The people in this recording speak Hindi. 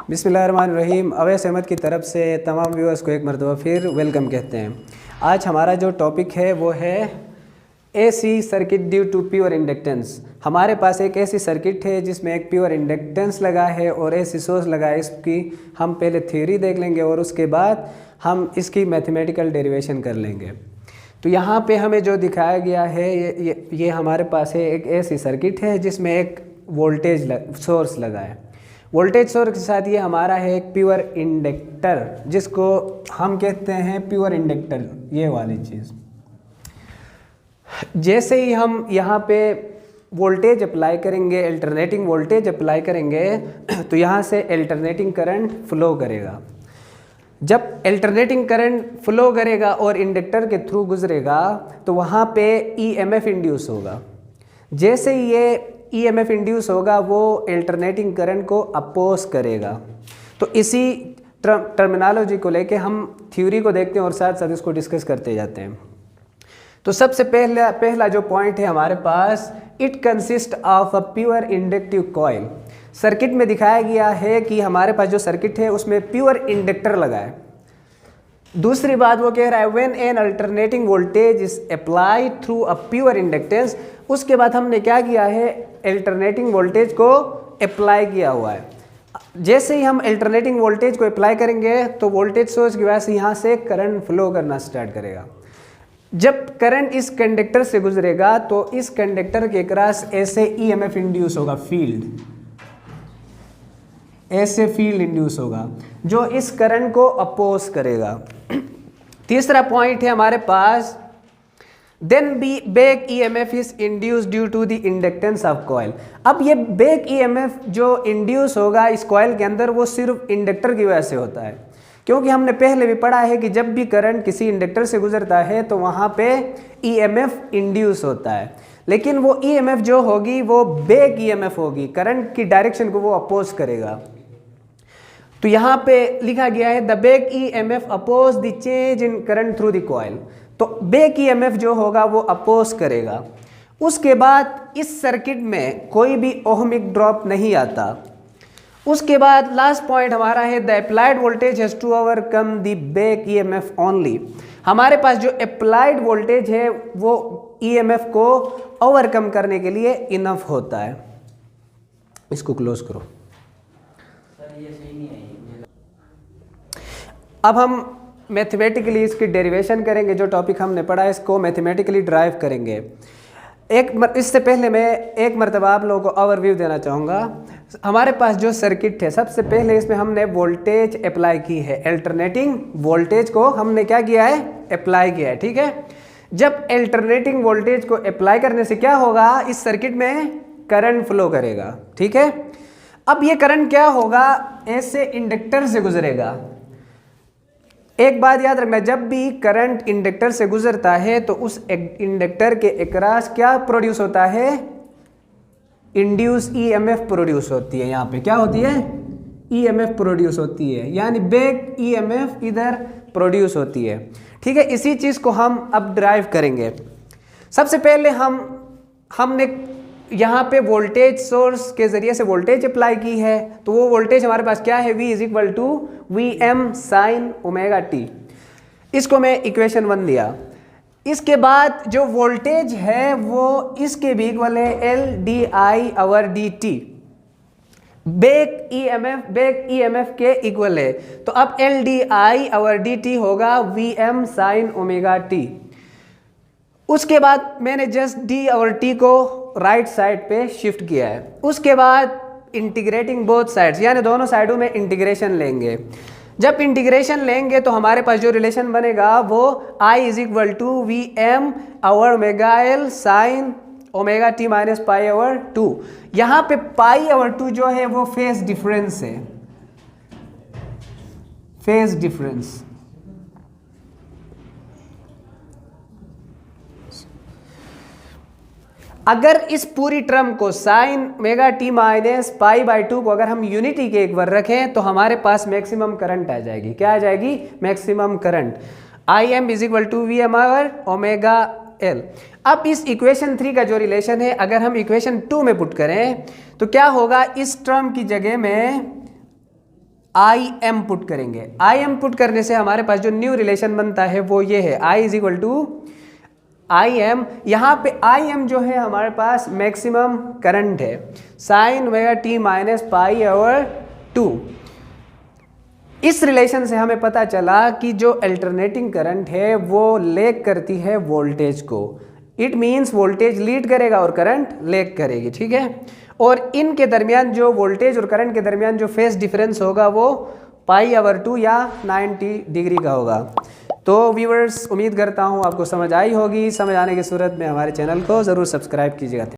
बिस्मिल्लाहिर्रहमानिर्रहीम। अवैस अहमद की तरफ से तमाम व्यूअर्स को एक मरतबा फिर वेलकम कहते हैं। आज हमारा जो टॉपिक है वो है AC circuit due to pure inductance. हमारे पास एक ऐसी सर्किट है जिसमें एक प्योर इंडक्टेंस लगा है और एसी सोर्स लगा है। इसकी हम पहले थ्योरी देख लेंगे और उसके बाद हम इसकी मैथमेटिकल डेरिवेशन कर लेंगे। तो यहाँ पे हमें जो दिखाया गया है ये हमारे पास है एक ऐसी सर्किट है जिसमें एक वोल्टेज सोर्स लगा है। वोल्टेज सोर्स के साथ ये हमारा है एक प्योर इंडक्टर जिसको हम कहते हैं प्योर इंडक्टर, ये वाली चीज़। जैसे ही हम यहाँ पे वोल्टेज अप्लाई करेंगे, अल्टरनेटिंग वोल्टेज अप्लाई करेंगे तो यहाँ से अल्टरनेटिंग करंट फ्लो करेगा। जब अल्टरनेटिंग करंट फ्लो करेगा और इंडक्टर के थ्रू गुजरेगा तो वहाँ पे ईएमएफ इंड्यूस होगा। जैसे ही ये ईएमएफ इंड्यूस होगा वो अल्टरनेटिंग करंट को अपोज करेगा। तो इसी टर्मिनोलॉजी को लेके हम थ्योरी को देखते हैं और साथ साथ इसको डिस्कस करते जाते हैं। तो सबसे पहला जो पॉइंट है हमारे पास, it consist of a pure inductive coil. Circuit में दिखाया गया है कि हमारे पास जो सर्किट है उसमें प्योर इंडक्टर लगा है। दूसरी बात वो कह रहा है when an alternating voltage is applied through a pure inductance. उसके बाद हमने क्या किया है, अल्टरनेटिंग वोल्टेज को अप्लाई किया हुआ है। जैसे ही हम अल्टरनेटिंग वोल्टेज को अप्लाई करेंगे तो वोल्टेज सोर्स की वजह से यहाँ से करंट फ्लो करना स्टार्ट करेगा। जब करंट इस कंडक्टर से गुजरेगा तो इस कंडक्टर के क्रॉस ऐसे ईएमएफ इंड्यूस होगा, ऐसे फील्ड इंड्यूस होगा जो इस करंट को अपोज करेगा। तीसरा पॉइंट है हमारे पास, then be back EMF is induce due to the inductance of coil. अब ये बैक ईएमएफ जो इंड्यूस होगा इस कॉइल के अंदर वो सिर्फ इंडक्टर की वजह से होता है, क्योंकि हमने पहले भी पढ़ा है कि जब भी करंट किसी इंडक्टर से गुजरता है तो वहाँ पे ईएमएफ इंड्यूस होता है, लेकिन वो ईएमएफ जो होगी वो बैक ईएमएफ होगी, करंट की डायरेक्शन को वो अपोज करेगा। तो यहाँ पे लिखा गया है the back EMF oppose the change in current through the coil. तो बैक ईएमएफ जो होगा वो अपोज करेगा। उसके बाद इस सर्किट में कोई भी ओहमिक ड्रॉप नहीं आता। उसके बाद लास्ट पॉइंट हमारा है the applied voltage has to overcome the back EMF only. हमारे पास जो अप्लाइड वोल्टेज है वो ईएमएफ को ओवरकम करने के लिए इनफ होता है। इसको क्लोज करो। अब हम मैथमेटिकली इसकी डेरिवेशन करेंगे। जो टॉपिक हमने पढ़ा है इसको मैथमेटिकली ड्राइव करेंगे। इससे पहले मैं एक मरतबा आप लोगों को ओवरव्यू देना चाहूँगा। हमारे पास जो सर्किट है सबसे पहले इसमें हमने वोल्टेज अप्लाई की है, अल्टरनेटिंग वोल्टेज को हमने क्या किया है, अप्लाई किया है। ठीक है, जब अल्टरनेटिंग वोल्टेज को अप्लाई करने से क्या होगा, इस सर्किट में करंट फ्लो करेगा। ठीक है, अब ये करंट क्या होगा, ऐसे इंडक्टर से गुजरेगा। एक बात याद रखना, जब भी करंट इंडक्टर से गुजरता है तो उस इंडक्टर के अक्रॉस क्या प्रोड्यूस होता है, इंड्यूस ईएमएफ प्रोड्यूस होती है। यहाँ पे क्या होती है, ईएमएफ प्रोड्यूस होती है, यानी बैक ईएमएफ इधर प्रोड्यूस होती है। ठीक है, इसी चीज़ को हम अब ड्राइव करेंगे। सबसे पहले हमने यहाँ पे वोल्टेज सोर्स के ज़रिए से वोल्टेज अप्लाई की है। तो वो वोल्टेज हमारे पास क्या है, V is equal to V M sine omega T. इसको मैं इक्वेशन 1 दिया। इसके बाद जो वोल्टेज है वो इसके भी इक्वल है L D I over D T, back EMF के इक्वल है। तो अब L D I over D T होगा V M sine omega T. उसके बाद मैंने जस्ट डी और टी को राइट साइड पे शिफ्ट किया है। उसके बाद इंटीग्रेटिंग बोथ साइड्स, यानी दोनों साइडों में इंटीग्रेशन लेंगे। जब इंटीग्रेशन लेंगे तो हमारे पास जो रिलेशन बनेगा वो I is equal to V M over omega L sine omega T minus pi over 2। यहाँ पे पाई आवर 2 जो है वो फेज डिफरेंस है, फेज डिफरेंस। अगर इस पूरी टर्म को sine omega T minus pi by 2 को अगर हम यूनिटी के एक बार रखें तो हमारे पास मैक्सिमम करंट आ जाएगी। क्या आ जाएगी, maximum current. I M is equal to V M over omega L. अब इस इक्वेशन 3 का जो रिलेशन है अगर हम इक्वेशन 2 में पुट करें तो क्या होगा, इस टर्म की जगह में आई एम पुट करेंगे। आई एम पुट करने से हमारे पास जो न्यू रिलेशन बनता है वो ये है, I is equal to I M. यहाँ पे आई एम जो है हमारे पास मैक्सिमम करंट है, sine omega T minus pi over 2। इस रिलेशन से हमें पता चला कि जो अल्टरनेटिंग करंट है वो लैग करती है वोल्टेज को। इट मीन्स वोल्टेज लीड करेगा और करंट लैग करेगी, ठीक है। और इनके दरमियान जो वोल्टेज और करंट के दरमियान जो फेज डिफरेंस होगा वो π/2 या 90 डिग्री का होगा। तो व्यूअर्स, उम्मीद करता हूँ आपको समझ आई होगी। समझ आने की सूरत में हमारे चैनल को ज़रूर सब्सक्राइब कीजिएगा।